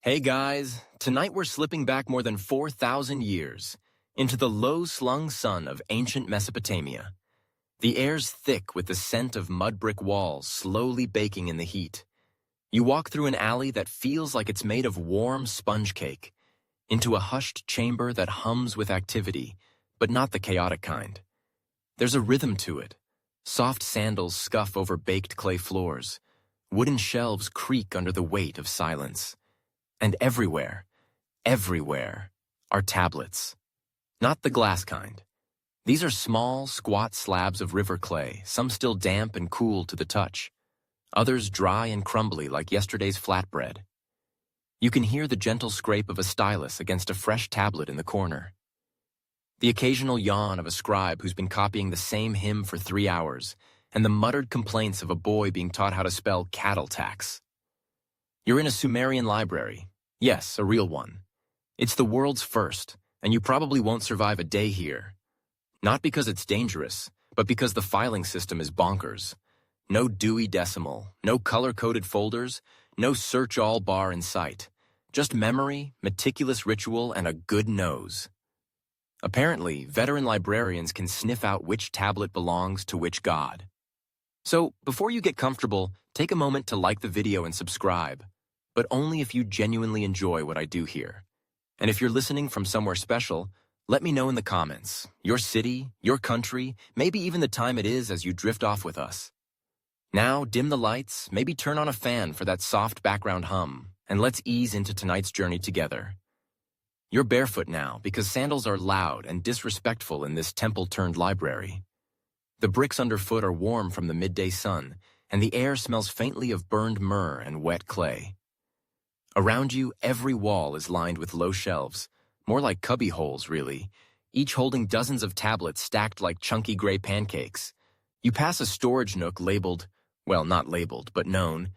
Hey guys, tonight we're slipping back more than 4,000 years into the low-slung sun of ancient Mesopotamia. The air's thick with the scent of mud brick walls slowly baking in the heat. You walk through an alley that feels like it's made of warm sponge cake, into a hushed chamber that hums with activity, but not the chaotic kind. There's a rhythm to it. Soft sandals scuff over baked clay floors. Wooden shelves creak under the weight of silence. And everywhere, are tablets. Not the glass kind. These are small, squat slabs of river clay, some still damp and cool to the touch, others dry and crumbly like yesterday's flatbread. You can hear the gentle scrape of a stylus against a fresh tablet in the corner. The occasional yawn of a scribe who's been copying the same hymn for 3 hours, and the muttered complaints of a boy being taught how to spell cattle tax. You're in a Sumerian library. Yes, a real one. It's the world's first, and you probably won't survive a day here. Not because it's dangerous, but because the filing system is bonkers. No Dewey Decimal, no color-coded folders, no search-all bar in sight. Just memory, meticulous ritual, and a good nose. Apparently, veteran librarians can sniff out which tablet belongs to which god. So, before you get comfortable, take a moment to like the video and subscribe. But only if you genuinely enjoy what I do here. And if you're listening from somewhere special, let me know in the comments, your city, your country, maybe even the time it is as you drift off with us. Now, dim the lights, maybe turn on a fan for that soft background hum, and let's ease into tonight's journey together. You're barefoot now because sandals are loud and disrespectful in this temple-turned library. The bricks underfoot are warm from the midday sun, and the air smells faintly of burned myrrh and wet clay. Around you, every wall is lined with low shelves, more like cubby holes, really, each holding dozens of tablets stacked like chunky gray pancakes. You pass a storage nook labeled, well, not labeled, but known,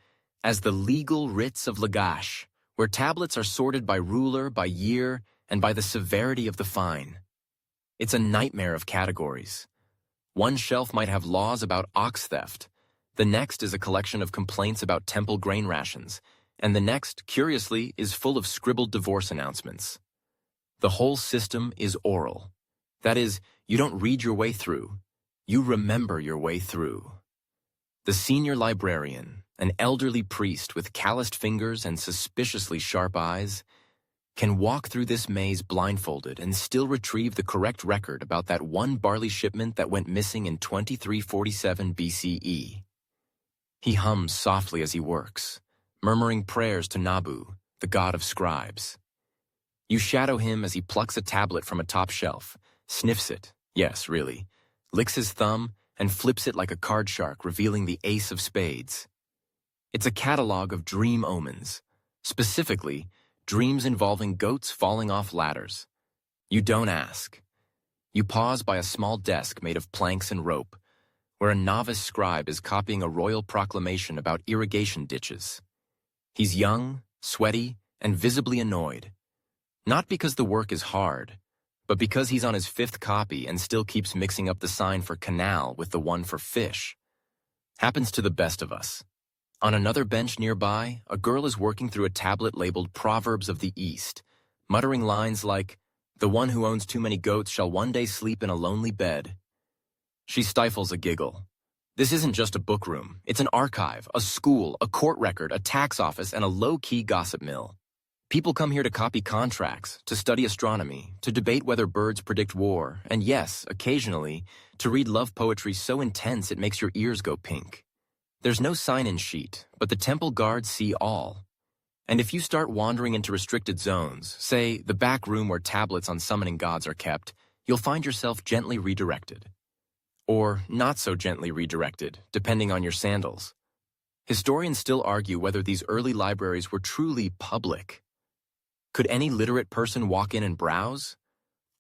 as the legal writs of Lagash, where tablets are sorted by ruler, by year, and by the severity of the fine. It's a nightmare of categories. One shelf might have laws about ox theft, the next is a collection of complaints about temple grain rations, and the next, curiously, is full of scribbled divorce announcements. The whole system is oral. That is, you don't read your way through. You remember your way through. The senior librarian, an elderly priest with calloused fingers and suspiciously sharp eyes, can walk through this maze blindfolded and still retrieve the correct record about that one barley shipment that went missing in 2347 BCE. He hums softly as he works, murmuring prayers to Nabu, the god of scribes. You shadow him as he plucks a tablet from a top shelf, sniffs it, yes, really, licks his thumb, and flips it like a card shark, revealing the ace of spades. It's a catalog of dream omens, specifically, dreams involving goats falling off ladders. You don't ask. You pause by a small desk made of planks and rope, where a novice scribe is copying a royal proclamation about irrigation ditches. He's young, sweaty, and visibly annoyed. Not because the work is hard, but because he's on his 5th copy and still keeps mixing up the sign for canal with the one for fish. Happens to the best of us. On another bench nearby, a girl is working through a tablet labeled Proverbs of the East, muttering lines like, "The one who owns too many goats shall one day sleep in a lonely bed." She stifles a giggle. This isn't just a book room. It's an archive, a school, a court record, a tax office, and a low-key gossip mill. People come here to copy contracts, to study astronomy, to debate whether birds predict war, and yes, occasionally, to read love poetry so intense it makes your ears go pink. There's no sign-in sheet, but the temple guards see all. And if you start wandering into restricted zones, say the back room where tablets on summoning gods are kept, you'll find yourself gently redirected. Or not so gently redirected, depending on your sandals. Historians still argue whether these early libraries were truly public. Could any literate person walk in and browse?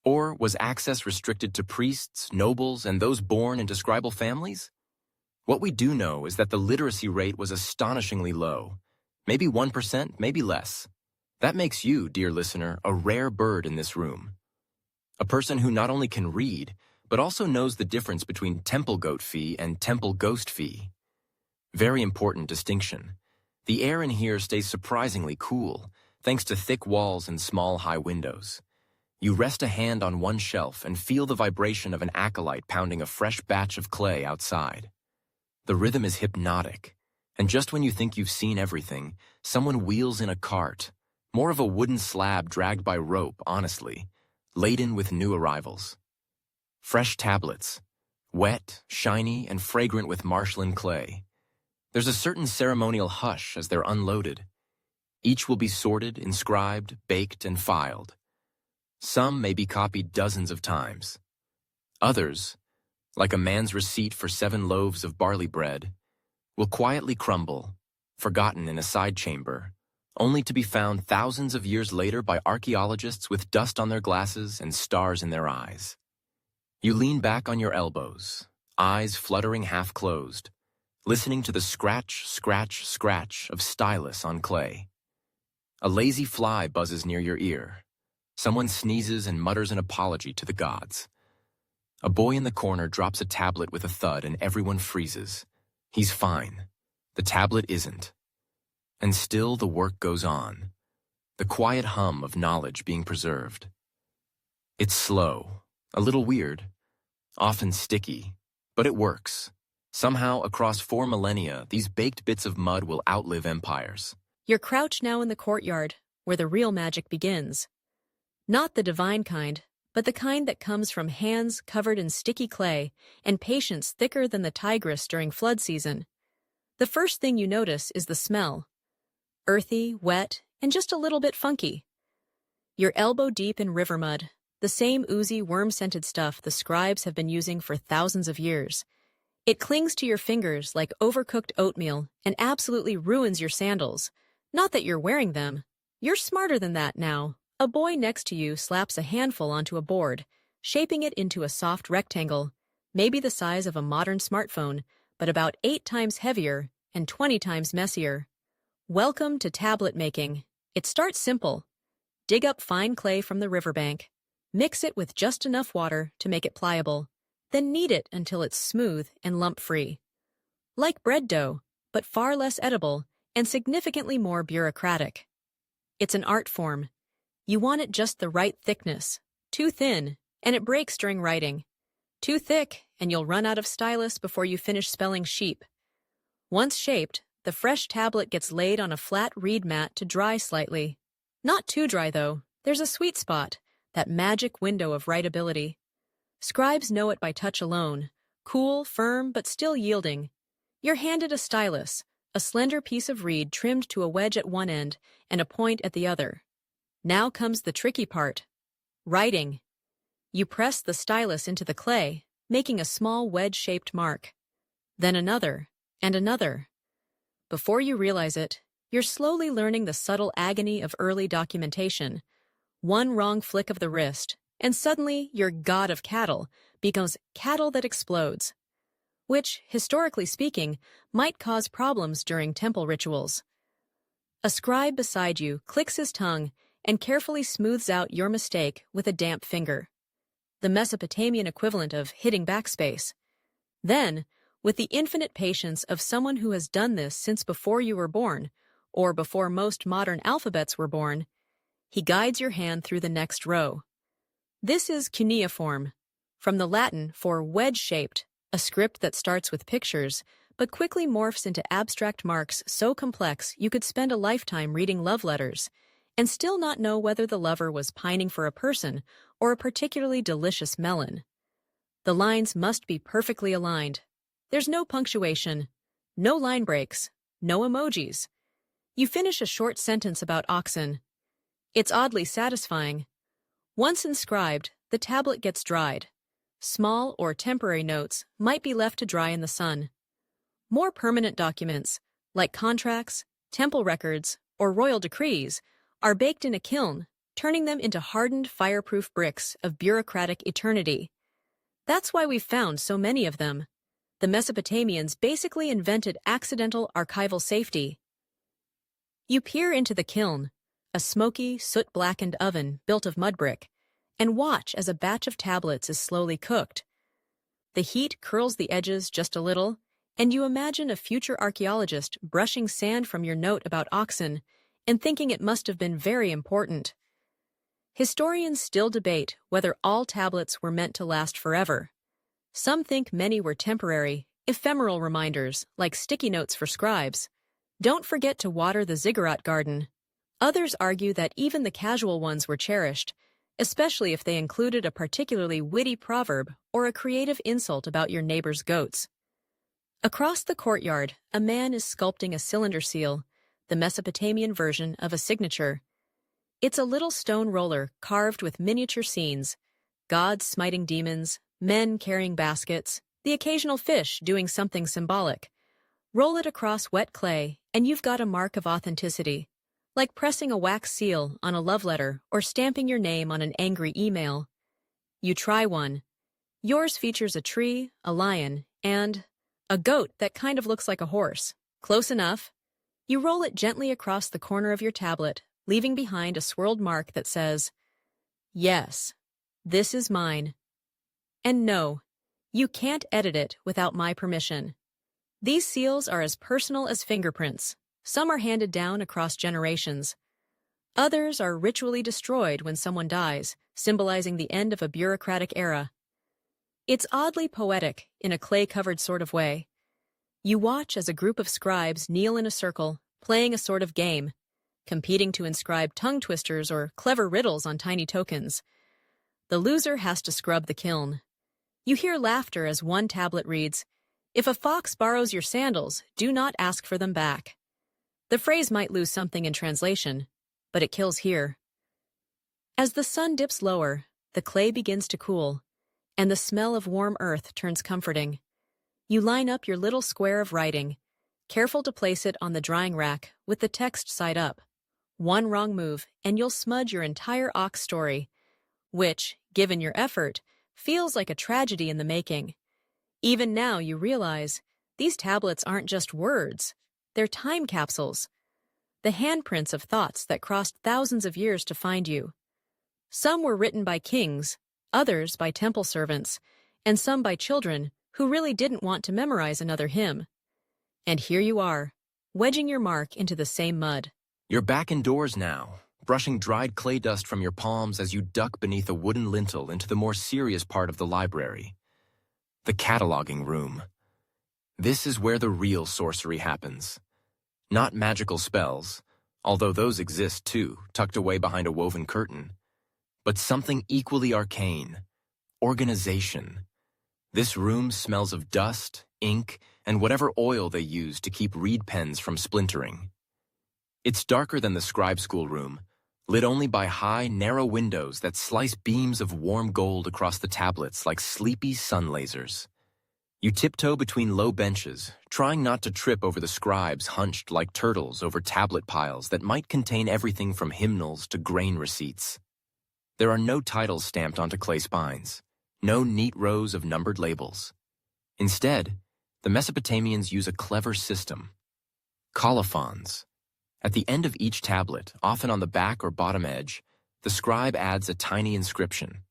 Or was access restricted to priests, nobles, and those born into scribal families? What we do know is that the literacy rate was astonishingly low. Maybe 1%, maybe less. That makes you, dear listener, a rare bird in this room. A person who not only can read, but also knows the difference between temple goat fee and temple ghost fee. Very important distinction. The air in here stays surprisingly cool, thanks to thick walls and small high windows. You rest a hand on one shelf and feel the vibration of an acolyte pounding a fresh batch of clay outside. The rhythm is hypnotic, and just when you think you've seen everything, someone wheels in a cart, more of a wooden slab dragged by rope, honestly, laden with new arrivals. Fresh tablets, wet, shiny, and fragrant with marshland clay. There's a certain ceremonial hush as they're unloaded. Each will be sorted, inscribed, baked, and filed. Some may be copied dozens of times. Others, like a man's receipt for 7 loaves of barley bread, will quietly crumble, forgotten in a side chamber, only to be found thousands of years later by archaeologists with dust on their glasses and stars in their eyes. You lean back on your elbows, eyes fluttering half-closed, listening to the scratch, scratch, scratch of stylus on clay. A lazy fly buzzes near your ear. Someone sneezes and mutters an apology to the gods. A boy in the corner drops a tablet with a thud and everyone freezes. He's fine. The tablet isn't. And still the work goes on, the quiet hum of knowledge being preserved. It's slow, a little weird, often sticky, but it works. Somehow, across 4 millennia, these baked bits of mud will outlive empires. You're crouched now in the courtyard, where the real magic begins. Not the divine kind, but the kind that comes from hands covered in sticky clay and patience thicker than the Tigris during flood season. The first thing you notice is the smell. Earthy, wet, and just a little bit funky. You're elbow deep in river mud, the same oozy, worm-scented stuff the scribes have been using for thousands of years. It clings to your fingers like overcooked oatmeal and absolutely ruins your sandals. Not that you're wearing them. You're smarter than that now. A boy next to you slaps a handful onto a board, shaping it into a soft rectangle, maybe the size of a modern smartphone, but about 8 times heavier and 20 times messier. Welcome to tablet making. It starts simple. Dig up fine clay from the riverbank, mix it with just enough water to make it pliable, then knead it until it's smooth and lump-free. Like bread dough, but far less edible and significantly more bureaucratic. It's an art form. You want it just the right thickness. Too thin, and it breaks during writing. Too thick, and you'll run out of stylus before you finish spelling sheep. Once shaped, the fresh tablet gets laid on a flat reed mat to dry slightly. Not too dry, though. There's a sweet spot, that magic window of writability. Scribes know it by touch alone. Cool, firm, but still yielding. You're handed a stylus, a slender piece of reed trimmed to a wedge at one end and a point at the other. Now comes the tricky part. Writing. You press the stylus into the clay, making a small wedge-shaped mark. Then another, and another. Before you realize it, you're slowly learning the subtle agony of early documentation. One wrong flick of the wrist, and suddenly your god of cattle becomes cattle that explodes, which, historically speaking, might cause problems during temple rituals. A scribe beside you clicks his tongue and carefully smooths out your mistake with a damp finger. The Mesopotamian equivalent of hitting backspace. Then, with the infinite patience of someone who has done this since before you were born, or before most modern alphabets were born, he guides your hand through the next row. This is cuneiform, from the Latin for wedge-shaped, a script that starts with pictures, but quickly morphs into abstract marks so complex you could spend a lifetime reading love letters, and still not know whether the lover was pining for a person or a particularly delicious melon. The lines must be perfectly aligned. There's no punctuation, no line breaks, no emojis. You finish a short sentence about oxen. It's oddly satisfying. Once inscribed, the tablet gets dried. Small or temporary notes might be left to dry in the sun. More permanent documents, like contracts, temple records, or royal decrees, are baked in a kiln, turning them into hardened fireproof bricks of bureaucratic eternity. That's why we've found so many of them. The Mesopotamians basically invented accidental archival safety. You peer into the kiln, a smoky, soot-blackened oven built of mud brick, and watch as a batch of tablets is slowly cooked. The heat curls the edges just a little, and you imagine a future archaeologist brushing sand from your note about oxen and thinking it must have been very important. Historians still debate whether all tablets were meant to last forever. Some think many were temporary, ephemeral reminders, like sticky notes for scribes. Don't forget to water the ziggurat garden. Others argue that even the casual ones were cherished, especially if they included a particularly witty proverb or a creative insult about your neighbor's goats. Across the courtyard, a man is sculpting a cylinder seal, the Mesopotamian version of a signature. It's a little stone roller carved with miniature scenes, gods smiting demons, men carrying baskets, the occasional fish doing something symbolic. Roll it across wet clay, and you've got a mark of authenticity, like pressing a wax seal on a love letter or stamping your name on an angry email. You try one. Yours features a tree, a lion, and a goat that kind of looks like a horse. Close enough. You roll it gently across the corner of your tablet, leaving behind a swirled mark that says, "Yes, this is mine." And no, you can't edit it without my permission. These seals are as personal as fingerprints. Some are handed down across generations. Others are ritually destroyed when someone dies, symbolizing the end of a bureaucratic era. It's oddly poetic, in a clay-covered sort of way. You watch as a group of scribes kneel in a circle, playing a sort of game, competing to inscribe tongue twisters or clever riddles on tiny tokens. The loser has to scrub the kiln. You hear laughter as one tablet reads, "If a fox borrows your sandals, do not ask for them back." The phrase might lose something in translation, but it kills here. As the sun dips lower, the clay begins to cool, and the smell of warm earth turns comforting. You line up your little square of writing, careful to place it on the drying rack with the text side up. One wrong move, and you'll smudge your entire ox story, which, given your effort, feels like a tragedy in the making. Even now you realize these tablets aren't just words, they're time capsules. The handprints of thoughts that crossed thousands of years to find you. Some were written by kings, others by temple servants, and some by children who really didn't want to memorize another hymn. And here you are, wedging your mark into the same mud. You're back indoors now, brushing dried clay dust from your palms as you duck beneath a wooden lintel into the more serious part of the library, the cataloging room. This is where the real sorcery happens. Not magical spells, although those exist too, tucked away behind a woven curtain, but something equally arcane: organization. This room smells of dust, ink, and whatever oil they use to keep reed pens from splintering. It's darker than the scribe school room, lit only by high, narrow windows that slice beams of warm gold across the tablets like sleepy sun lasers. You tiptoe between low benches, trying not to trip over the scribes hunched like turtles over tablet piles that might contain everything from hymnals to grain receipts. There are no titles stamped onto clay spines, no neat rows of numbered labels. Instead, the Mesopotamians use a clever system: colophons. At the end of each tablet, often on the back or bottom edge, the scribe adds a tiny inscription.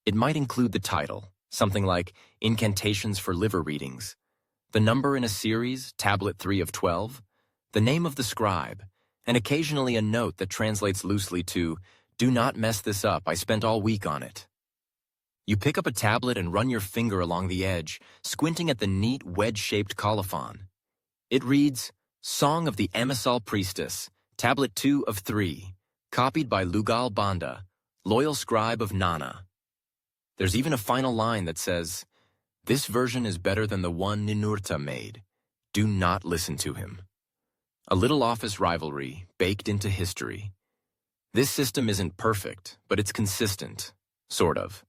It might include the title, something like Incantations for Liver Readings, the number in a series, tablet 3 of 12, the name of the scribe, and occasionally a note that translates loosely to, "Do not mess this up, I spent all week on it." You pick up a tablet and run your finger along the edge, squinting at the neat wedge-shaped colophon. It reads, "Song of the Amisal Priestess, tablet 2 of 3, copied by Lugal Banda, loyal scribe of Nana." There's even a final line that says, "This version is better than the one Ninurta made. Do not listen to him." A little office rivalry baked into history. This system isn't perfect, but it's consistent, sort of.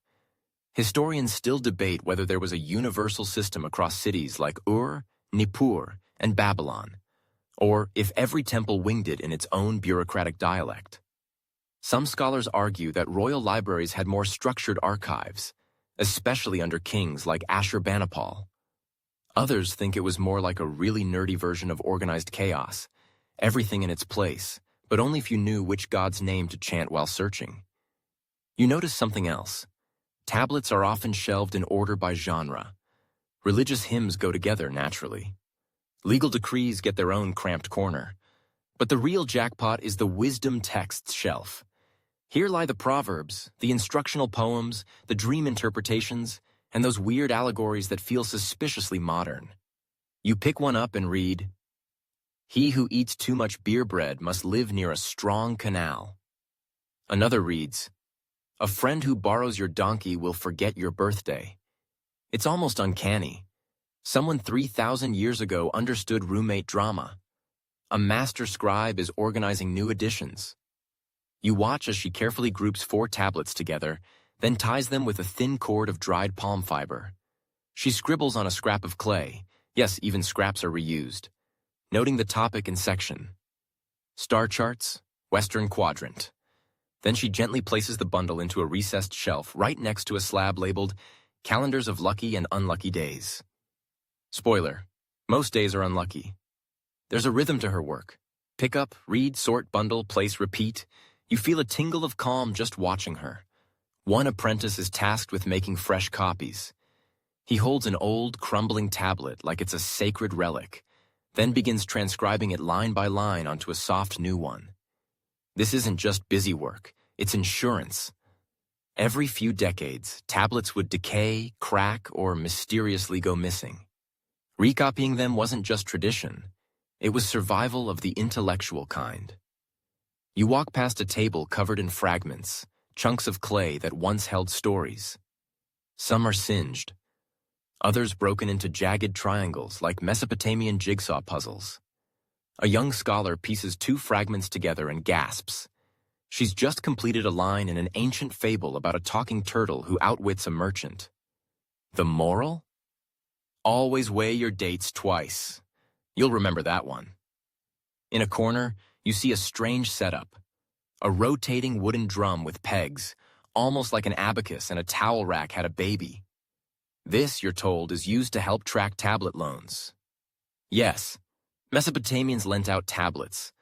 Historians still debate whether there was a universal system across cities like Ur, Nippur, and Babylon, or if every temple winged it in its own bureaucratic dialect. Some scholars argue that royal libraries had more structured archives, especially under kings like Ashurbanipal. Others think it was more like a really nerdy version of organized chaos, everything in its place, but only if you knew which god's name to chant while searching. You notice something else. Tablets are often shelved in order by genre. Religious hymns go together naturally. Legal decrees get their own cramped corner. But the real jackpot is the wisdom texts shelf. Here lie the proverbs, the instructional poems, the dream interpretations, and those weird allegories that feel suspiciously modern. You pick one up and read, "He who eats too much beer bread must live near a strong canal." Another reads, "A friend who borrows your donkey will forget your birthday." It's almost uncanny. Someone 3,000 years ago understood roommate drama. A master scribe is organizing new editions. You watch as she carefully groups 4 tablets together, then ties them with a thin cord of dried palm fiber. She scribbles on a scrap of clay. Yes, even scraps are reused. Noting the topic and section. Star charts, Western Quadrant. Then she gently places the bundle into a recessed shelf right next to a slab labeled Calendars of Lucky and Unlucky Days. Spoiler, most days are unlucky. There's a rhythm to her work. Pick up, read, sort, bundle, place, repeat. You feel a tingle of calm just watching her. One apprentice is tasked with making fresh copies. He holds an old, crumbling tablet like it's a sacred relic, then begins transcribing it line by line onto a soft new one. This isn't just busy work, it's insurance. Every few decades, tablets would decay, crack, or mysteriously go missing. Recopying them wasn't just tradition, it was survival of the intellectual kind. You walk past a table covered in fragments, chunks of clay that once held stories. Some are singed, others broken into jagged triangles like Mesopotamian jigsaw puzzles. A young scholar pieces 2 fragments together and gasps. She's just completed a line in an ancient fable about a talking turtle who outwits a merchant. The moral? Always weigh your dates twice. You'll remember that one. In a corner, you see a strange setup. A rotating wooden drum with pegs, almost like an abacus and a towel rack had a baby. This, you're told, is used to help track tablet loans. Yes, Mesopotamians lent out tablets,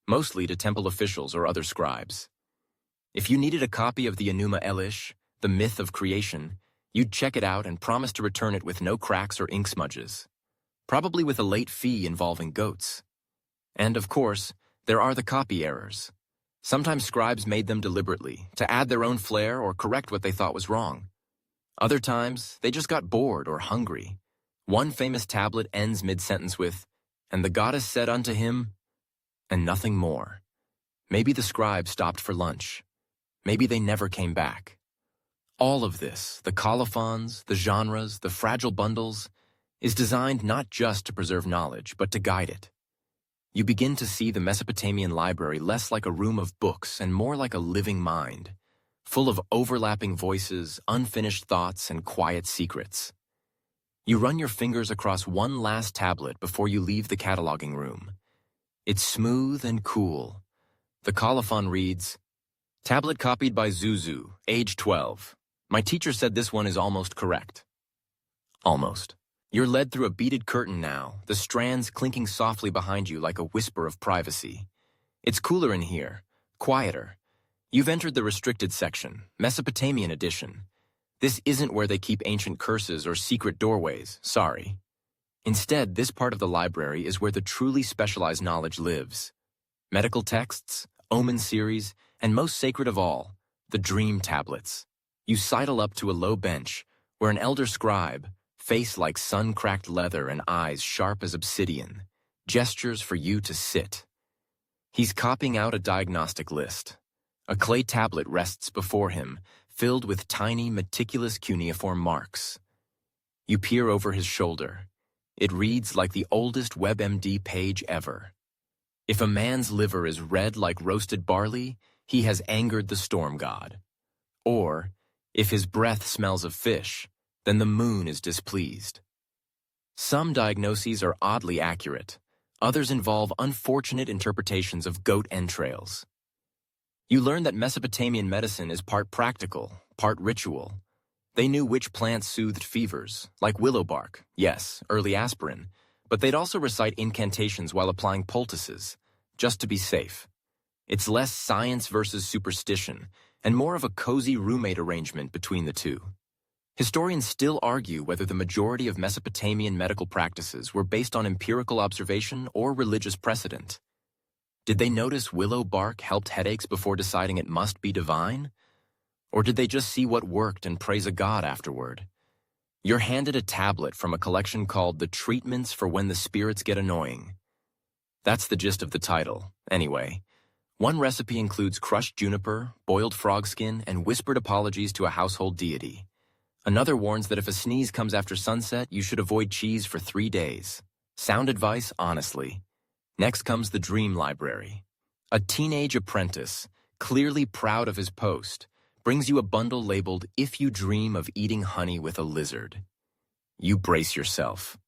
mostly to temple officials or other scribes. If you needed a copy of the Enuma Elish, the myth of creation, you'd check it out and promise to return it with no cracks or ink smudges, probably with a late fee involving goats. And of course, there are the copy errors. Sometimes scribes made them deliberately, to add their own flair or correct what they thought was wrong. Other times, they just got bored or hungry. One famous tablet ends mid-sentence with, "And the goddess said unto him," and nothing more. Maybe the scribe stopped for lunch. Maybe they never came back. All of this, the colophons, the genres, the fragile bundles, is designed not just to preserve knowledge, but to guide it. You begin to see the Mesopotamian library less like a room of books and more like a living mind, full of overlapping voices, unfinished thoughts, and quiet secrets. You run your fingers across one last tablet before you leave the cataloging room. It's smooth and cool. The colophon reads, "Tablet copied by Zuzu, age 12. My teacher said this one is almost correct." Almost. You're led through a beaded curtain now, the strands clinking softly behind you like a whisper of privacy. It's cooler in here, quieter. You've entered the restricted section, Mesopotamian edition. This isn't where they keep ancient curses or secret doorways, sorry. Instead, this part of the library is where the truly specialized knowledge lives. Medical texts, omen series, and most sacred of all, the dream tablets. You sidle up to a low bench, where an elder scribe, face like sun-cracked leather and eyes sharp as obsidian, gestures for you to sit. He's copying out a diagnostic list. A clay tablet rests before him, filled with tiny, meticulous cuneiform marks. You peer over his shoulder. It reads like the oldest WebMD page ever. If a man's liver is red like roasted barley, he has angered the storm god. Or, if his breath smells of fish, then the moon is displeased. Some diagnoses are oddly accurate. Others involve unfortunate interpretations of goat entrails. You learn that Mesopotamian medicine is part practical, part ritual. They knew which plants soothed fevers, like willow bark, yes, early aspirin, but they'd also recite incantations while applying poultices, just to be safe. It's less science versus superstition, and more of a cozy roommate arrangement between the two. Historians still argue whether the majority of Mesopotamian medical practices were based on empirical observation or religious precedent. Did they notice willow bark helped headaches before deciding it must be divine? Or did they just see what worked and praise a god afterward? You're handed a tablet from a collection called The Treatments for When the Spirits Get Annoying. That's the gist of the title, anyway. One recipe includes crushed juniper, boiled frog skin, and whispered apologies to a household deity. Another warns that if a sneeze comes after sunset, you should avoid cheese for 3 days. Sound advice, honestly. Next comes the Dream Library. A teenage apprentice, clearly proud of his post, brings you a bundle labeled, "If you dream of eating honey with a lizard." You brace yourself.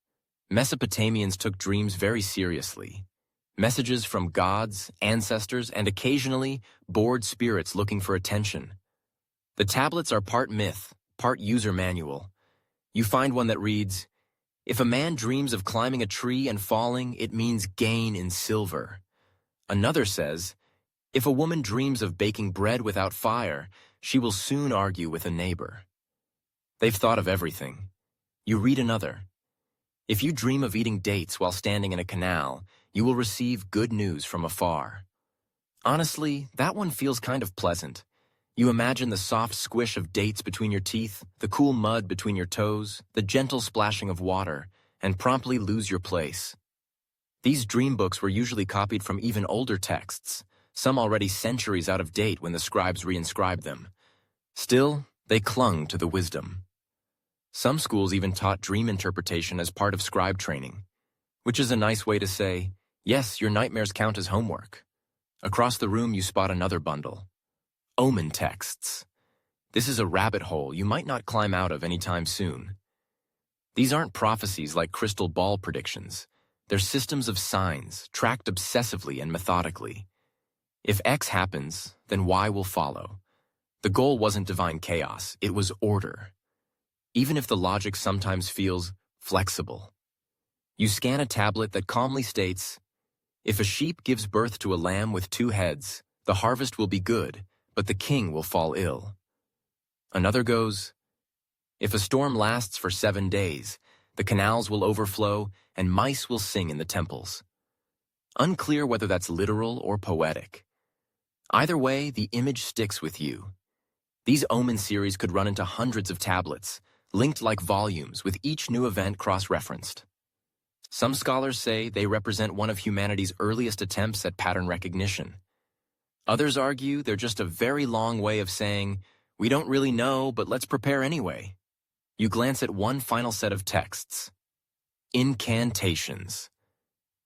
Mesopotamians took dreams very seriously. Messages from gods, ancestors, and occasionally bored spirits looking for attention. The tablets are part myth, part user manual. You find one that reads, "If a man dreams of climbing a tree and falling, it means gain in silver." Another says, "If a woman dreams of baking bread without fire, she will soon argue with a neighbor." They've thought of everything. You read another. "If you dream of eating dates while standing in a canal, you will receive good news from afar." Honestly, that one feels kind of pleasant. You imagine the soft squish of dates between your teeth, the cool mud between your toes, the gentle splashing of water, and promptly lose your place. These dream books were usually copied from even older texts, some already centuries out of date when the scribes reinscribed them. Still, they clung to the wisdom. Some schools even taught dream interpretation as part of scribe training, which is a nice way to say, yes, your nightmares count as homework. Across the room you spot another bundle. Omen texts. This is a rabbit hole you might not climb out of anytime soon. These aren't prophecies like crystal ball predictions. They're systems of signs, tracked obsessively and methodically. If X happens, then Y will follow. The goal wasn't divine chaos, it was order. Even if the logic sometimes feels flexible. You scan a tablet that calmly states, "If a sheep gives birth to a lamb with 2 heads, the harvest will be good, but the king will fall ill." Another goes, "If a storm lasts for 7 days, the canals will overflow and mice will sing in the temples." Unclear whether that's literal or poetic. Either way, the image sticks with you. These omen series could run into hundreds of tablets, linked like volumes with each new event cross-referenced. Some scholars say they represent one of humanity's earliest attempts at pattern recognition. Others argue they're just a very long way of saying, "We don't really know, but let's prepare anyway." You glance at one final set of texts. Incantations.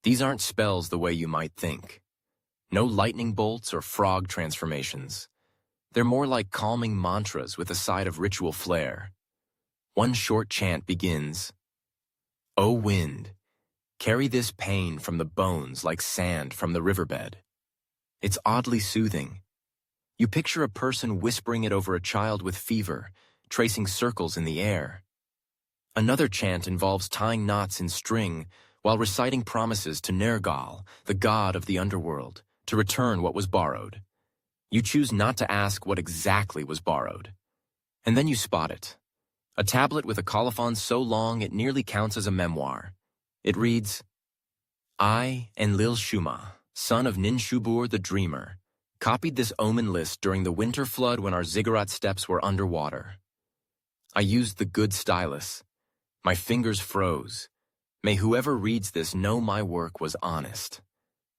These aren't spells the way you might think. No lightning bolts or frog transformations. They're more like calming mantras with a side of ritual flair. One short chant begins, "O wind, carry this pain from the bones like sand from the riverbed." It's oddly soothing. You picture a person whispering it over a child with fever, tracing circles in the air. Another chant involves tying knots in string while reciting promises to Nergal, the god of the underworld, to return what was borrowed. You choose not to ask what exactly was borrowed. And then you spot it. A tablet with a colophon so long it nearly counts as a memoir. It reads, "I, Enlil Shuma, son of Ninshubur the Dreamer, copied this omen list during the winter flood when our ziggurat steps were underwater. I used the good stylus. My fingers froze. May whoever reads this know my work was honest."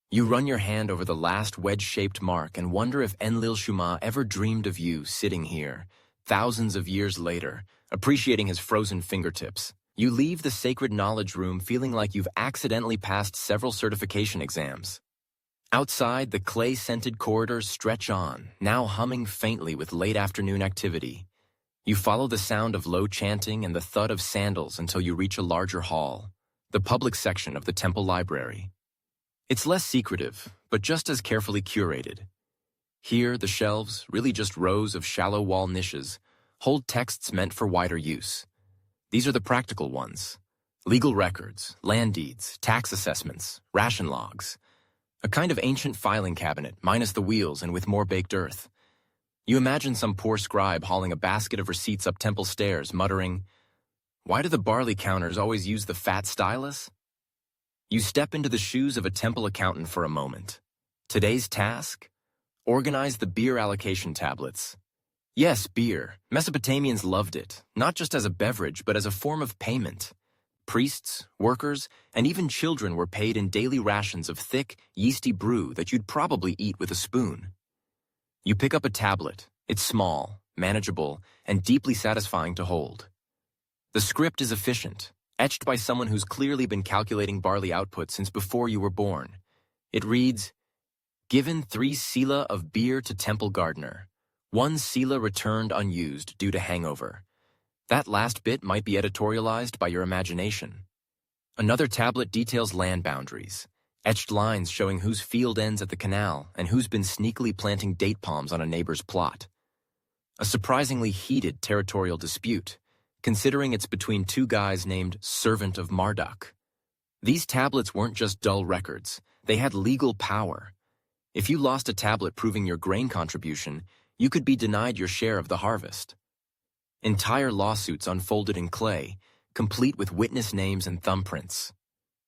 You run your hand over the last wedge-shaped mark and wonder if Enlil Shuma ever dreamed of you sitting here, thousands of years later, appreciating his frozen fingertips. You leave the sacred knowledge room feeling like you've accidentally passed several certification exams. Outside, the clay-scented corridors stretch on, now humming faintly with late afternoon activity. You follow the sound of low chanting and the thud of sandals until you reach a larger hall, the public section of the temple library. It's less secretive, but just as carefully curated. Here, the shelves, really just rows of shallow wall niches, hold texts meant for wider use. These are the practical ones. Legal records, land deeds, tax assessments, ration logs. A kind of ancient filing cabinet, minus the wheels and with more baked earth. You imagine some poor scribe hauling a basket of receipts up temple stairs, muttering, "Why do the barley counters always use the fat stylus?" You step into the shoes of a temple accountant for a moment. Today's task? Organize the beer allocation tablets. Yes, beer. Mesopotamians loved it, not just as a beverage, but as a form of payment. Priests, workers, and even children were paid in daily rations of thick, yeasty brew that you'd probably eat with a spoon. You pick up a tablet. It's small, manageable, and deeply satisfying to hold. The script is efficient, etched by someone who's clearly been calculating barley output since before you were born. It reads, "Given 3 sela of beer to temple gardener. 1 sela returned unused due to hangover." That last bit might be editorialized by your imagination. Another tablet details land boundaries, etched lines showing whose field ends at the canal and who's been sneakily planting date palms on a neighbor's plot. A surprisingly heated territorial dispute, considering it's between 2 guys named Servant of Marduk. These tablets weren't just dull records, they had legal power. If you lost a tablet proving your grain contribution, you could be denied your share of the harvest. Entire lawsuits unfolded in clay, complete with witness names and thumbprints.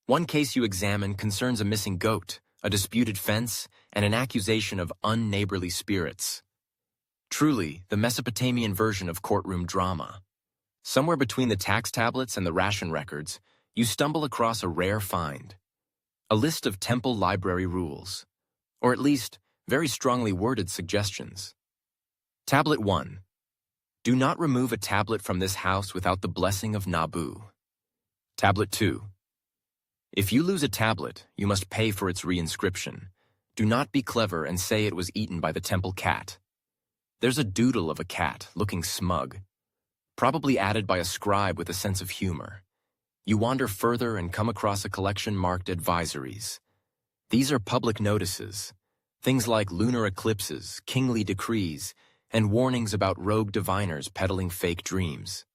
One case you examine concerns a missing goat, a disputed fence, and an accusation of unneighborly spirits. Truly, the Mesopotamian version of courtroom drama. Somewhere between the tax tablets and the ration records, you stumble across a rare find. A list of temple library rules, or at least very strongly worded suggestions. Tablet 1. Do not remove a tablet from this house without the blessing of Nabu. Tablet 2. If you lose a tablet, you must pay for its reinscription. Do not be clever and say it was eaten by the temple cat. There's a doodle of a cat looking smug, probably added by a scribe with a sense of humor. You wander further and come across a collection marked advisories. These are public notices, things like lunar eclipses, kingly decrees, and warnings about rogue diviners peddling fake dreams.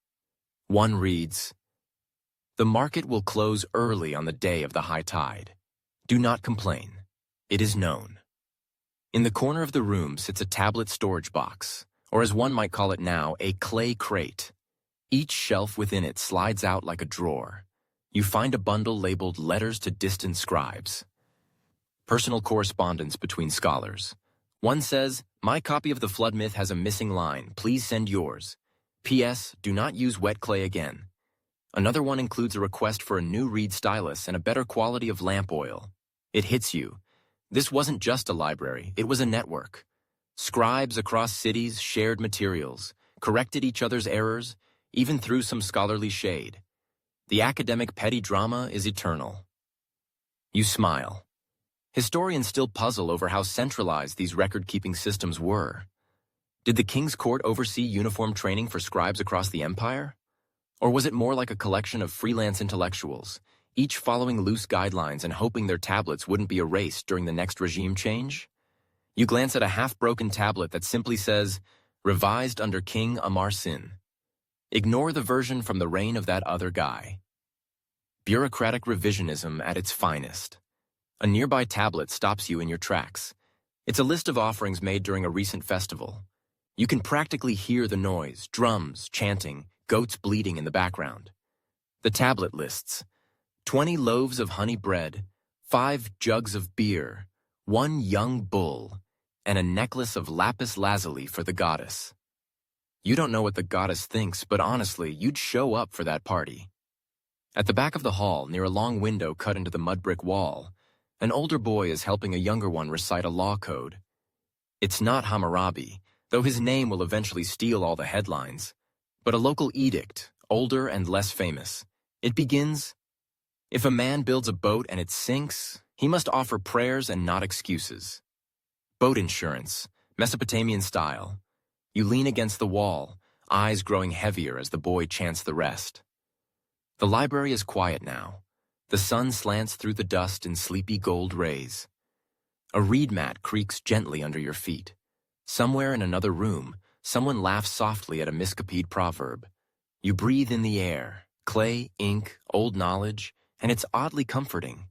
One reads, "The market will close early on the day of the high tide. Do not complain. It is known." In the corner of the room sits a tablet storage box, or as one might call it now, a clay crate. Each shelf within it slides out like a drawer. You find a bundle labeled Letters to Distant Scribes. Personal correspondence between scholars. One says, "My copy of the flood myth has a missing line. Please send yours. P.S. Do not use wet clay again." Another one includes a request for a new reed stylus and a better quality of lamp oil. It hits you. This wasn't just a library, it was a network. Scribes across cities shared materials, corrected each other's errors, even threw some scholarly shade. The academic petty drama is eternal. You smile. Historians still puzzle over how centralized these record-keeping systems were. Did the king's court oversee uniform training for scribes across the empire? Or was it more like a collection of freelance intellectuals, each following loose guidelines and hoping their tablets wouldn't be erased during the next regime change? You glance at a half-broken tablet that simply says, "Revised under King Amar Sin." Ignore the version from the reign of that other guy. Bureaucratic revisionism at its finest. A nearby tablet stops you in your tracks. It's a list of offerings made during a recent festival. You can practically hear the noise, drums, chanting, goats bleating in the background. The tablet lists 20 loaves of honey bread, 5 jugs of beer, 1 young bull, and a necklace of lapis lazuli for the goddess. You don't know what the goddess thinks, but honestly, you'd show up for that party. At the back of the hall, near a long window cut into the mud brick wall, an older boy is helping a younger one recite a law code. It's not Hammurabi, though his name will eventually steal all the headlines, but a local edict, older and less famous. It begins, "If a man builds a boat and it sinks, he must offer prayers and not excuses." Boat insurance, Mesopotamian style. You lean against the wall, eyes growing heavier as the boy chants the rest. The library is quiet now. The sun slants through the dust in sleepy gold rays. A reed mat creaks gently under your feet. Somewhere in another room, someone laughs softly at a miscopied proverb. You breathe in the air, clay, ink, old knowledge, and it's oddly comforting.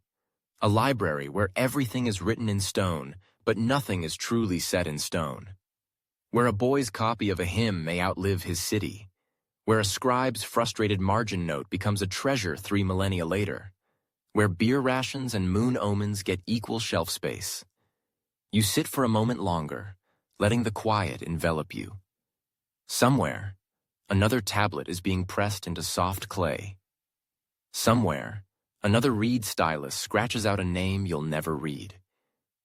A library where everything is written in stone, but nothing is truly set in stone. Where a boy's copy of a hymn may outlive his city. Where a scribe's frustrated margin note becomes a treasure 3 millennia later. Where beer rations and moon omens get equal shelf space. You sit for a moment longer, letting the quiet envelop you. Somewhere, another tablet is being pressed into soft clay. Somewhere, another reed stylus scratches out a name you'll never read.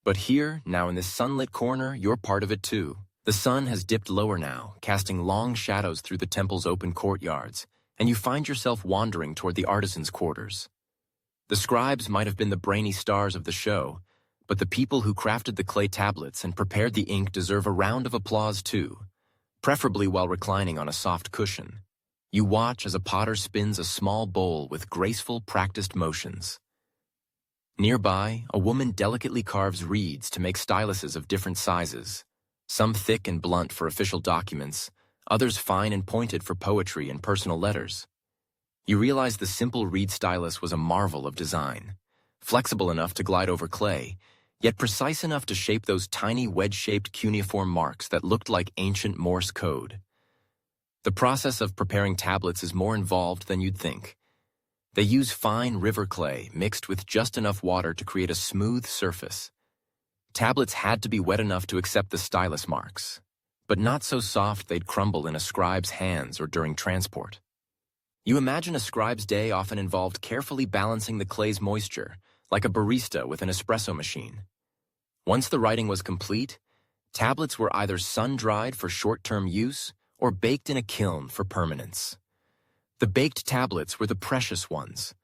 But here, now in this sunlit corner, you're part of it too. The sun has dipped lower now, casting long shadows through the temple's open courtyards, and you find yourself wandering toward the artisans' quarters. The scribes might have been the brainy stars of the show, but the people who crafted the clay tablets and prepared the ink deserve a round of applause too, preferably while reclining on a soft cushion. You watch as a potter spins a small bowl with graceful, practiced motions. Nearby, a woman delicately carves reeds to make styluses of different sizes, some thick and blunt for official documents, others fine and pointed for poetry and personal letters. You realize the simple reed stylus was a marvel of design, flexible enough to glide over clay, yet precise enough to shape those tiny wedge-shaped cuneiform marks that looked like ancient Morse code. The process of preparing tablets is more involved than you'd think. They use fine river clay mixed with just enough water to create a smooth surface. Tablets had to be wet enough to accept the stylus marks, but not so soft they'd crumble in a scribe's hands or during transport. You imagine a scribe's day often involved carefully balancing the clay's moisture, like a barista with an espresso machine. Once the writing was complete, tablets were either sun-dried for short-term use or baked in a kiln for permanence. The baked tablets were the precious ones,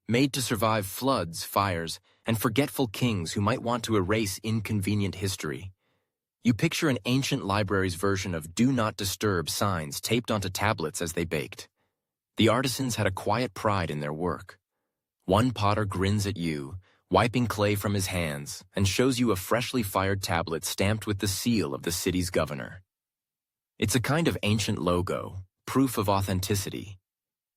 made to survive floods, fires, and forgetful kings who might want to erase inconvenient history. You picture an ancient library's version of "Do Not Disturb" signs taped onto tablets as they baked. The artisans had a quiet pride in their work. One potter grins at you, wiping clay from his hands, and shows you a freshly fired tablet stamped with the seal of the city's governor. It's a kind of ancient logo, proof of authenticity.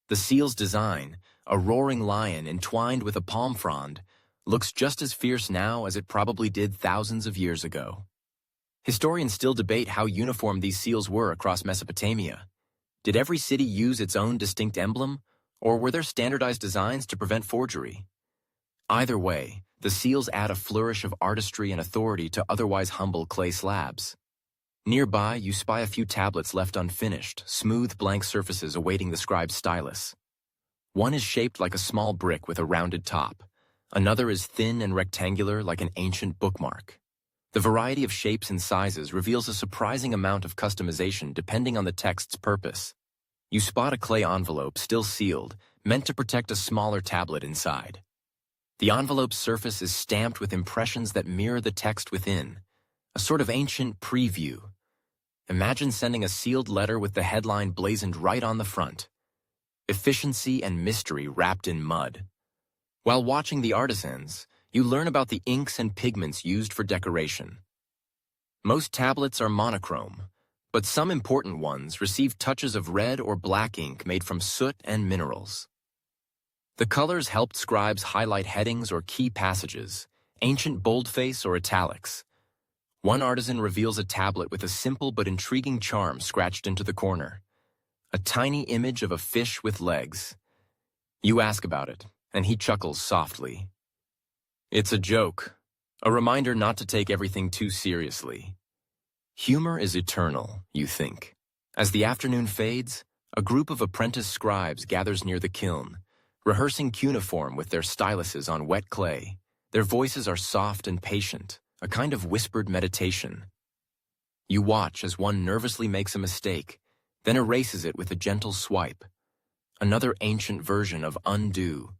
The seal's design, a roaring lion entwined with a palm frond, looks just as fierce now as it probably did thousands of years ago. Historians still debate how uniform these seals were across Mesopotamia. Did every city use its own distinct emblem, or were there standardized designs to prevent forgery? Either way, the seals add a flourish of artistry and authority to otherwise humble clay slabs. Nearby, you spy a few tablets left unfinished, smooth blank surfaces awaiting the scribe's stylus. One is shaped like a small brick with a rounded top. Another is thin and rectangular like an ancient bookmark. The variety of shapes and sizes reveals a surprising amount of customization depending on the text's purpose. You spot a clay envelope still sealed, meant to protect a smaller tablet inside. The envelope's surface is stamped with impressions that mirror the text within, a sort of ancient preview. Imagine sending a sealed letter with the headline blazoned right on the front. Efficiency and mystery wrapped in mud. While watching the artisans, you learn about the inks and pigments used for decoration. Most tablets are monochrome, but some important ones receive touches of red or black ink made from soot and minerals. The colors helped scribes highlight headings or key passages, ancient boldface or italics. One artisan reveals a tablet with a simple but intriguing charm scratched into the corner. A tiny image of a fish with legs. You ask about it, and he chuckles softly. It's a joke, a reminder not to take everything too seriously. Humor is eternal, you think. As the afternoon fades, a group of apprentice scribes gathers near the kiln, rehearsing cuneiform with their styluses on wet clay. Their voices are soft and patient, a kind of whispered meditation. You watch as one nervously makes a mistake, then erases it with a gentle swipe. Another ancient version of undo.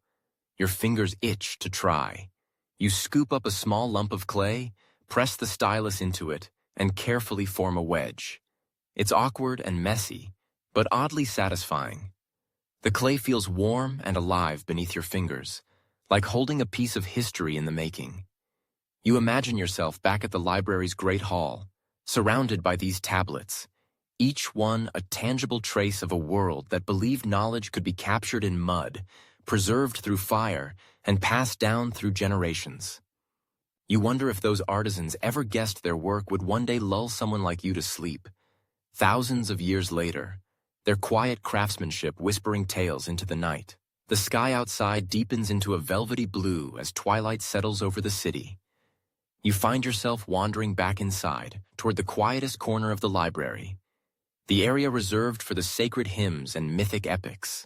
Your fingers itch to try. You scoop up a small lump of clay, press the stylus into it, and carefully form a wedge. It's awkward and messy, but oddly satisfying. The clay feels warm and alive beneath your fingers, like holding a piece of history in the making. You imagine yourself back at the library's great hall, surrounded by these tablets, each one a tangible trace of a world that believed knowledge could be captured in mud, preserved through fire, and passed down through generations. You wonder if those artisans ever guessed their work would one day lull someone like you to sleep. Thousands of years later, their quiet craftsmanship whispering tales into the night. The sky outside deepens into a velvety blue as twilight settles over the city. You find yourself wandering back inside, toward the quietest corner of the library, the area reserved for the sacred hymns and mythic epics.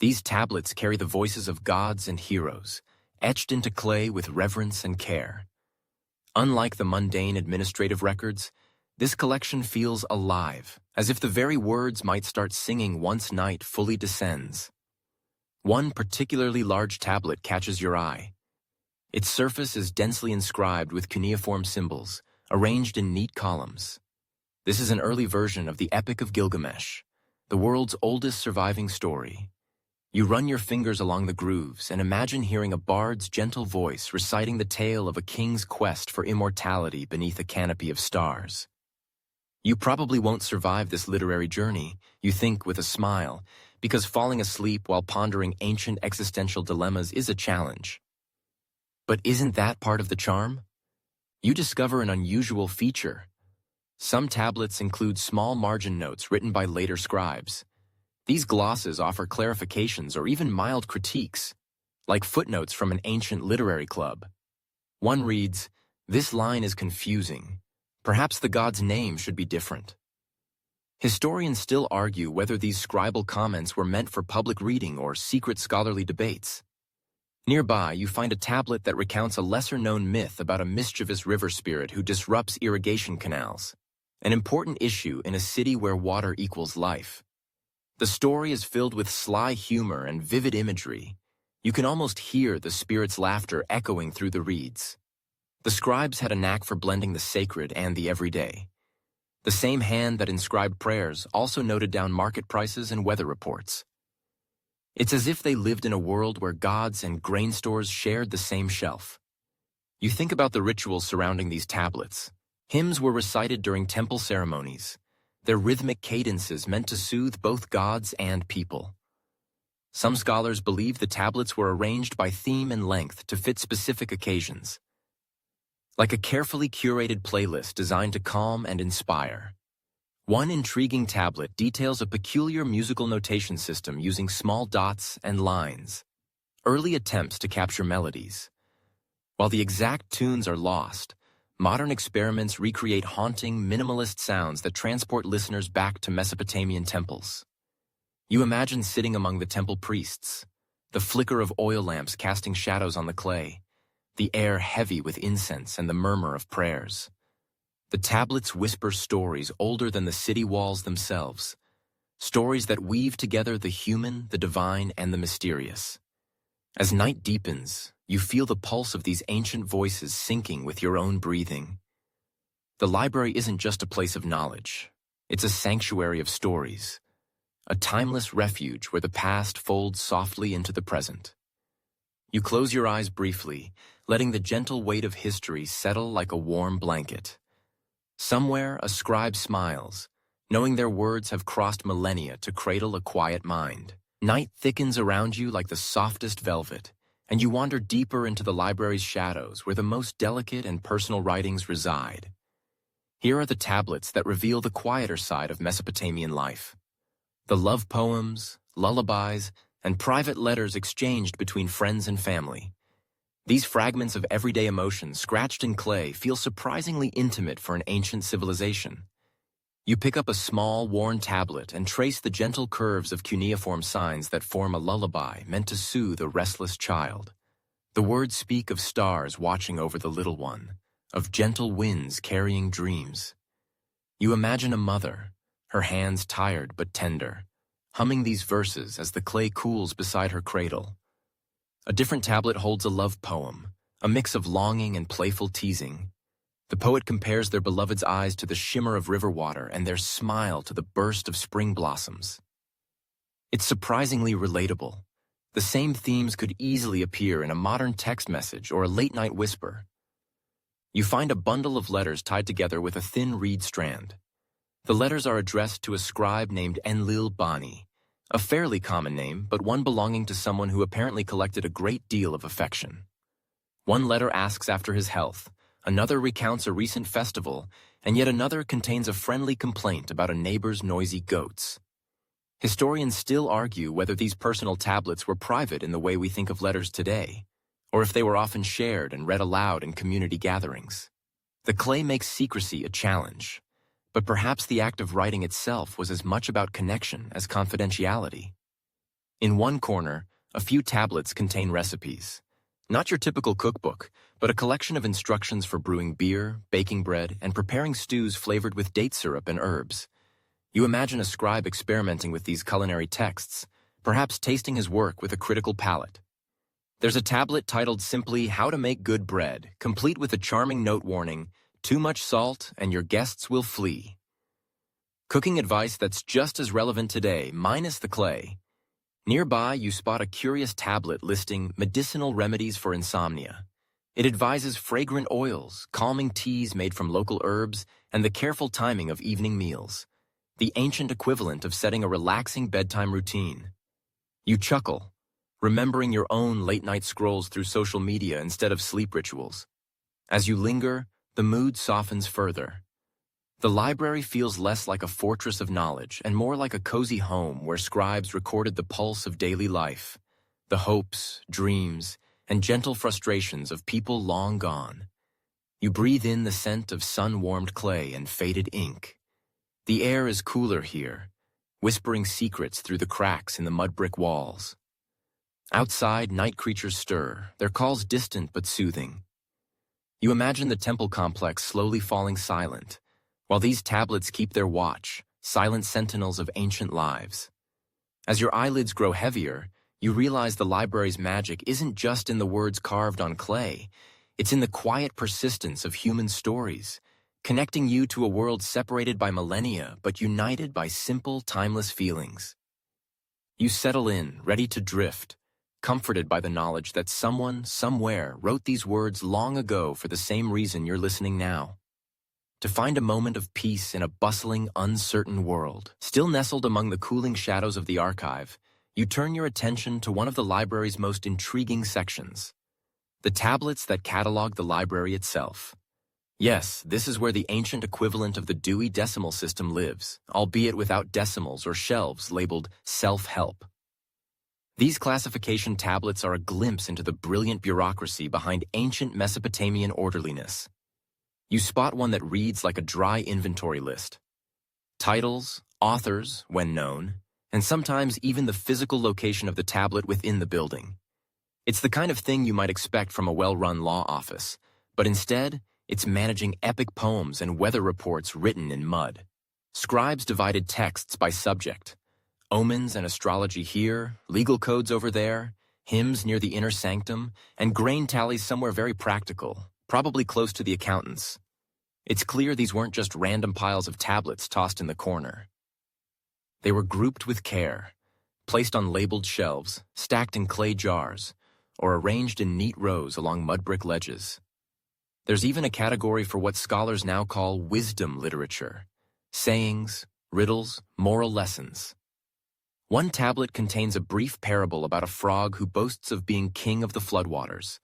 These tablets carry the voices of gods and heroes, etched into clay with reverence and care. Unlike the mundane administrative records, this collection feels alive, as if the very words might start singing once night fully descends. One particularly large tablet catches your eye. Its surface is densely inscribed with cuneiform symbols, arranged in neat columns. This is an early version of the Epic of Gilgamesh, the world's oldest surviving story. You run your fingers along the grooves and imagine hearing a bard's gentle voice reciting the tale of a king's quest for immortality beneath a canopy of stars. You probably won't survive this literary journey, you think with a smile, because falling asleep while pondering ancient existential dilemmas is a challenge. But isn't that part of the charm? You discover an unusual feature. Some tablets include small margin notes written by later scribes. These glosses offer clarifications or even mild critiques, like footnotes from an ancient literary club. One reads, "This line is confusing. Perhaps the god's name should be different." Historians still argue whether these scribal comments were meant for public reading or secret scholarly debates. Nearby, you find a tablet that recounts a lesser-known myth about a mischievous river spirit who disrupts irrigation canals, an important issue in a city where water equals life. The story is filled with sly humor and vivid imagery. You can almost hear the spirit's laughter echoing through the reeds. The scribes had a knack for blending the sacred and the everyday. The same hand that inscribed prayers also noted down market prices and weather reports. It's as if they lived in a world where gods and grain stores shared the same shelf. You think about the rituals surrounding these tablets. Hymns were recited during temple ceremonies, their rhythmic cadences meant to soothe both gods and people. Some scholars believe the tablets were arranged by theme and length to fit specific occasions, like a carefully curated playlist designed to calm and inspire. One intriguing tablet details a peculiar musical notation system using small dots and lines, early attempts to capture melodies. While the exact tunes are lost, modern experiments recreate haunting, minimalist sounds that transport listeners back to Mesopotamian temples. You imagine sitting among the temple priests, the flicker of oil lamps casting shadows on the clay, the air heavy with incense and the murmur of prayers. The tablets whisper stories older than the city walls themselves, stories that weave together the human, the divine, and the mysterious. As night deepens, you feel the pulse of these ancient voices syncing with your own breathing. The library isn't just a place of knowledge. It's a sanctuary of stories, a timeless refuge where the past folds softly into the present. You close your eyes briefly, letting the gentle weight of history settle like a warm blanket. Somewhere, a scribe smiles, knowing their words have crossed millennia to cradle a quiet mind. Night thickens around you like the softest velvet, and you wander deeper into the library's shadows where the most delicate and personal writings reside. Here are the tablets that reveal the quieter side of Mesopotamian life. The love poems, lullabies, and private letters exchanged between friends and family. These fragments of everyday emotion scratched in clay feel surprisingly intimate for an ancient civilization. You pick up a small, worn tablet and trace the gentle curves of cuneiform signs that form a lullaby meant to soothe a restless child. The words speak of stars watching over the little one, of gentle winds carrying dreams. You imagine a mother, her hands tired but tender, humming these verses as the clay cools beside her cradle. A different tablet holds a love poem, a mix of longing and playful teasing. The poet compares their beloved's eyes to the shimmer of river water and their smile to the burst of spring blossoms. It's surprisingly relatable. The same themes could easily appear in a modern text message or a late-night whisper. You find a bundle of letters tied together with a thin reed strand. The letters are addressed to a scribe named Enlil Bani, a fairly common name, but one belonging to someone who apparently collected a great deal of affection. One letter asks after his health, another recounts a recent festival, and yet another contains a friendly complaint about a neighbor's noisy goats. Historians still argue whether these personal tablets were private in the way we think of letters today, or if they were often shared and read aloud in community gatherings. The clay makes secrecy a challenge, but perhaps the act of writing itself was as much about connection as confidentiality. In one corner, a few tablets contain recipes. Not your typical cookbook, but a collection of instructions for brewing beer, baking bread, and preparing stews flavored with date syrup and herbs. You imagine a scribe experimenting with these culinary texts, perhaps tasting his work with a critical palate. There's a tablet titled simply How to Make Good Bread, complete with a charming note warning, "Too much salt and your guests will flee." Cooking advice that's just as relevant today, minus the clay. Nearby, you spot a curious tablet listing medicinal remedies for insomnia. It advises fragrant oils, calming teas made from local herbs, and the careful timing of evening meals, the ancient equivalent of setting a relaxing bedtime routine. You chuckle, remembering your own late-night scrolls through social media instead of sleep rituals. As you linger, the mood softens further. The library feels less like a fortress of knowledge and more like a cozy home where scribes recorded the pulse of daily life, the hopes, dreams, and gentle frustrations of people long gone. You breathe in the scent of sun-warmed clay and faded ink. The air is cooler here, whispering secrets through the cracks in the mud-brick walls. Outside, night creatures stir, their calls distant but soothing. You imagine the temple complex slowly falling silent, while these tablets keep their watch, silent sentinels of ancient lives. As your eyelids grow heavier, you realize the library's magic isn't just in the words carved on clay, it's in the quiet persistence of human stories, connecting you to a world separated by millennia but united by simple, timeless feelings. You settle in, ready to drift, comforted by the knowledge that someone, somewhere, wrote these words long ago for the same reason you're listening now. To find a moment of peace in a bustling, uncertain world. Still nestled among the cooling shadows of the archive, you turn your attention to one of the library's most intriguing sections, the tablets that catalog the library itself. Yes, this is where the ancient equivalent of the Dewey Decimal System lives, albeit without decimals or shelves labeled self-help. These classification tablets are a glimpse into the brilliant bureaucracy behind ancient Mesopotamian orderliness. You spot one that reads like a dry inventory list. Titles, authors, when known, and sometimes even the physical location of the tablet within the building. It's the kind of thing you might expect from a well-run law office, but instead, it's managing epic poems and weather reports written in mud. Scribes divided texts by subject. Omens and astrology here, legal codes over there, hymns near the inner sanctum, and grain tallies somewhere very practical, probably close to the accountants. It's clear these weren't just random piles of tablets tossed in the corner. They were grouped with care, placed on labeled shelves, stacked in clay jars, or arranged in neat rows along mud brick ledges. There's even a category for what scholars now call wisdom literature, sayings, riddles, moral lessons. One tablet contains a brief parable about a frog who boasts of being king of the floodwaters,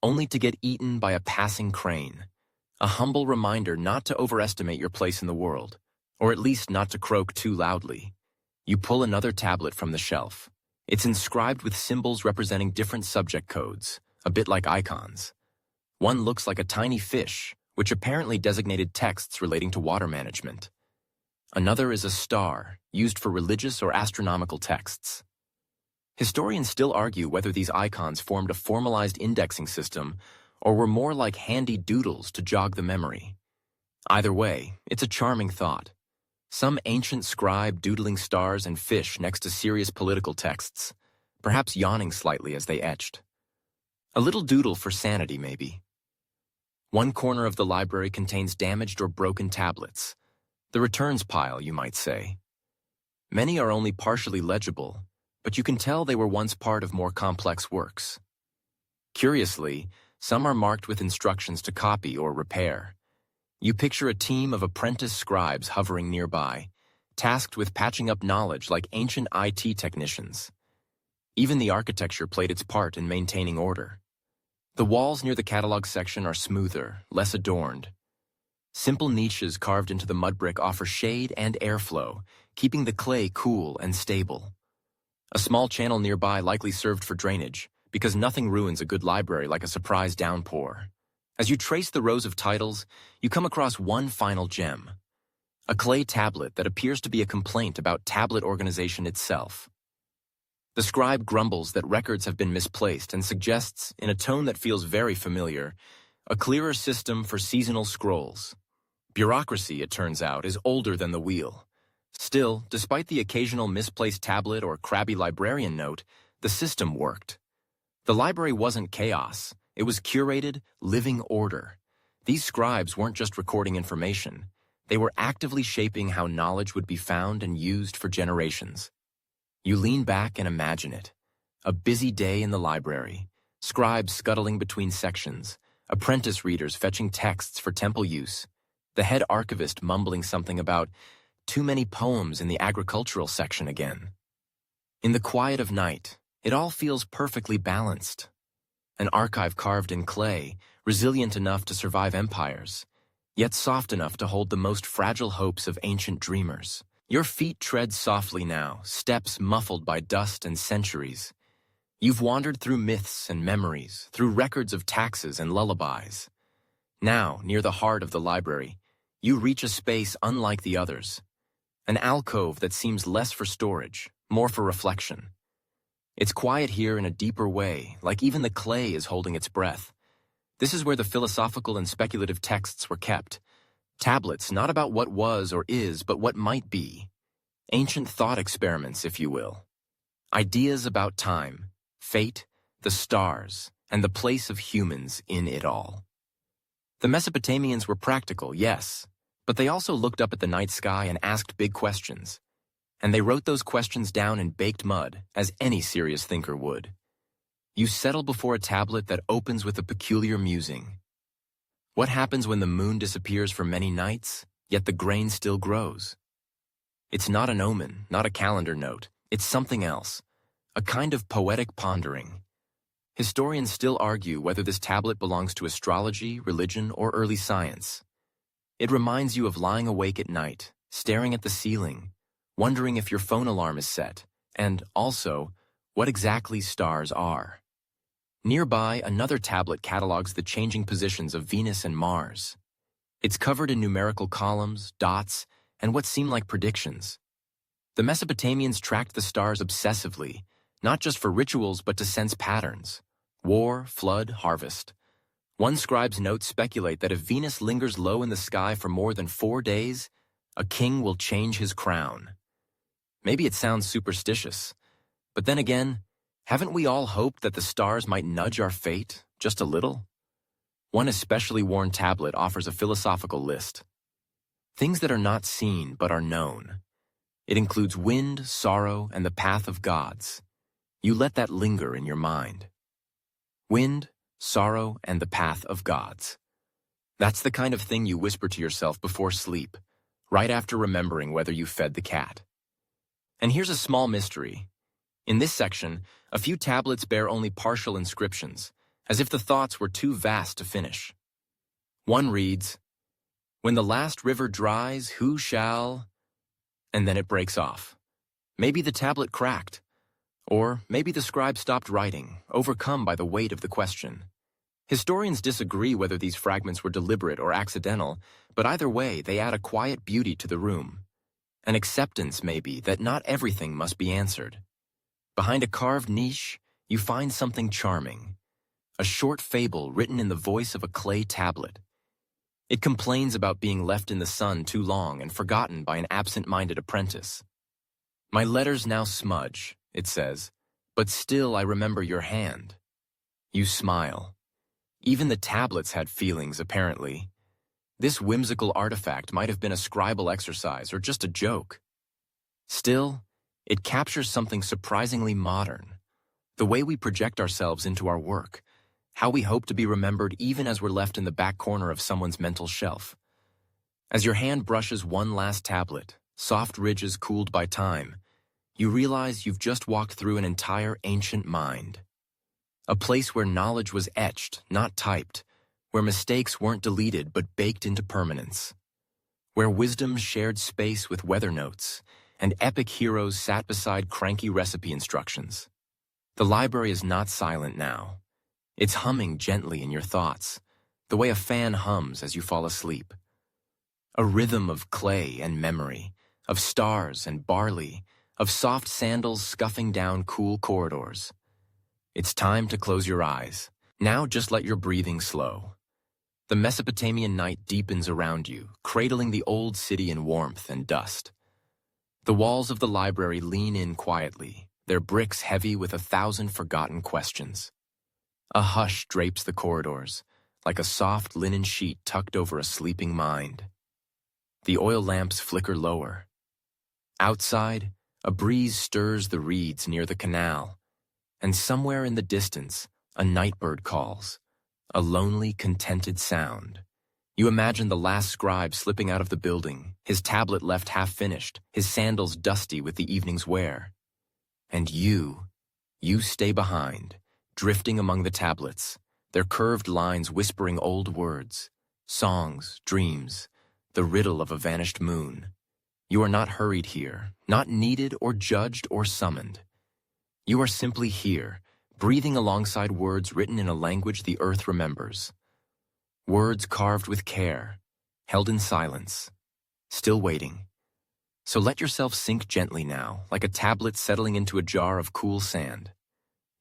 only to get eaten by a passing crane. A humble reminder not to overestimate your place in the world, or at least not to croak too loudly. You pull another tablet from the shelf. It's inscribed with symbols representing different subject codes, a bit like icons. One looks like a tiny fish, which apparently designated texts relating to water management. Another is a star, used for religious or astronomical texts. Historians still argue whether these icons formed a formalized indexing system or were more like handy doodles to jog the memory. Either way, it's a charming thought. Some ancient scribe doodling stars and fish next to serious political texts, perhaps yawning slightly as they etched. A little doodle for sanity, maybe. One corner of the library contains damaged or broken tablets. The returns pile, you might say. Many are only partially legible, but you can tell they were once part of more complex works. Curiously, some are marked with instructions to copy or repair. You picture a team of apprentice scribes hovering nearby, tasked with patching up knowledge like ancient IT technicians. Even the architecture played its part in maintaining order. The walls near the catalog section are smoother, less adorned. Simple niches carved into the mud brick offer shade and airflow, keeping the clay cool and stable. A small channel nearby likely served for drainage, because nothing ruins a good library like a surprise downpour. As you trace the rows of titles, you come across one final gem, a clay tablet that appears to be a complaint about tablet organization itself. The scribe grumbles that records have been misplaced and suggests, in a tone that feels very familiar, a clearer system for seasonal scrolls. Bureaucracy, it turns out, is older than the wheel. Still, despite the occasional misplaced tablet or crabby librarian note, the system worked. The library wasn't chaos. It was curated, living order. These scribes weren't just recording information. They were actively shaping how knowledge would be found and used for generations. You lean back and imagine it. A busy day in the library, scribes scuttling between sections, apprentice readers fetching texts for temple use, the head archivist mumbling something about too many poems in the agricultural section again. In the quiet of night, it all feels perfectly balanced. An archive carved in clay, resilient enough to survive empires, yet soft enough to hold the most fragile hopes of ancient dreamers. Your feet tread softly now, steps muffled by dust and centuries. You've wandered through myths and memories, through records of taxes and lullabies. Now, near the heart of the library, you reach a space unlike the others, an alcove that seems less for storage, more for reflection. It's quiet here in a deeper way, like even the clay is holding its breath. This is where the philosophical and speculative texts were kept. Tablets not about what was or is, but what might be. Ancient thought experiments, if you will. Ideas about time, fate, the stars, and the place of humans in it all. The Mesopotamians were practical, yes, but they also looked up at the night sky and asked big questions. And they wrote those questions down in baked mud, as any serious thinker would. You settle before a tablet that opens with a peculiar musing. What happens when the moon disappears for many nights, yet the grain still grows? It's not an omen, not a calendar note. It's something else, a kind of poetic pondering. Historians still argue whether this tablet belongs to astrology, religion, or early science. It reminds you of lying awake at night, staring at the ceiling, wondering if your phone alarm is set, and also, what exactly stars are. Nearby, another tablet catalogs the changing positions of Venus and Mars. It's covered in numerical columns, dots, and what seem like predictions. The Mesopotamians tracked the stars obsessively, not just for rituals but to sense patterns. War, flood, harvest. One scribe's notes speculate that if Venus lingers low in the sky for more than 4 days, a king will change his crown. Maybe it sounds superstitious, but then again, haven't we all hoped that the stars might nudge our fate just a little? One especially worn tablet offers a philosophical list. Things that are not seen but are known. It includes wind, sorrow, and the path of gods. You let that linger in your mind. Wind, sorrow, and the path of gods. That's the kind of thing you whisper to yourself before sleep, right after remembering whether you fed the cat. And here's a small mystery. In this section, a few tablets bear only partial inscriptions, as if the thoughts were too vast to finish. One reads, "When the last river dries, who shall..." And then it breaks off. Maybe the tablet cracked. Or maybe the scribe stopped writing, overcome by the weight of the question. Historians disagree whether these fragments were deliberate or accidental, but either way, they add a quiet beauty to the room. An acceptance, maybe, that not everything must be answered. Behind a carved niche, you find something charming. A short fable written in the voice of a clay tablet. It complains about being left in the sun too long and forgotten by an absent-minded apprentice. "My letters now smudge," it says, "but still I remember your hand." You smile. Even the tablets had feelings, apparently. This whimsical artifact might have been a scribal exercise or just a joke. Still, it captures something surprisingly modern. The way we project ourselves into our work. How we hope to be remembered even as we're left in the back corner of someone's mental shelf. As your hand brushes one last tablet, soft ridges cooled by time, you realize you've just walked through an entire ancient mind. A place where knowledge was etched, not typed, where mistakes weren't deleted but baked into permanence, where wisdom shared space with weather notes, and epic heroes sat beside cranky recipe instructions. The library is not silent now. It's humming gently in your thoughts, the way a fan hums as you fall asleep. A rhythm of clay and memory, of stars and barley, of soft sandals scuffing down cool corridors. It's time to close your eyes. Now just let your breathing slow. The Mesopotamian night deepens around you, cradling the old city in warmth and dust. The walls of the library lean in quietly, their bricks heavy with 1,000 forgotten questions. A hush drapes the corridors, like a soft linen sheet tucked over a sleeping mind. The oil lamps flicker lower. Outside, a breeze stirs the reeds near the canal, and somewhere in the distance, a nightbird calls, a lonely, contented sound. You imagine the last scribe slipping out of the building, his tablet left half-finished, his sandals dusty with the evening's wear. And you stay behind, drifting among the tablets, their curved lines whispering old words, songs, dreams, the riddle of a vanished moon. You are not hurried here, not needed or judged or summoned. You are simply here, breathing alongside words written in a language the earth remembers. Words carved with care, held in silence, still waiting. So let yourself sink gently now, like a tablet settling into a jar of cool sand.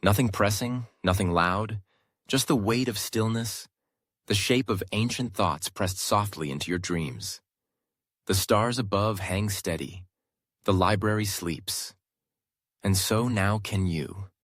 Nothing pressing, nothing loud, just the weight of stillness, the shape of ancient thoughts pressed softly into your dreams. The stars above hang steady, the library sleeps. And so now can you.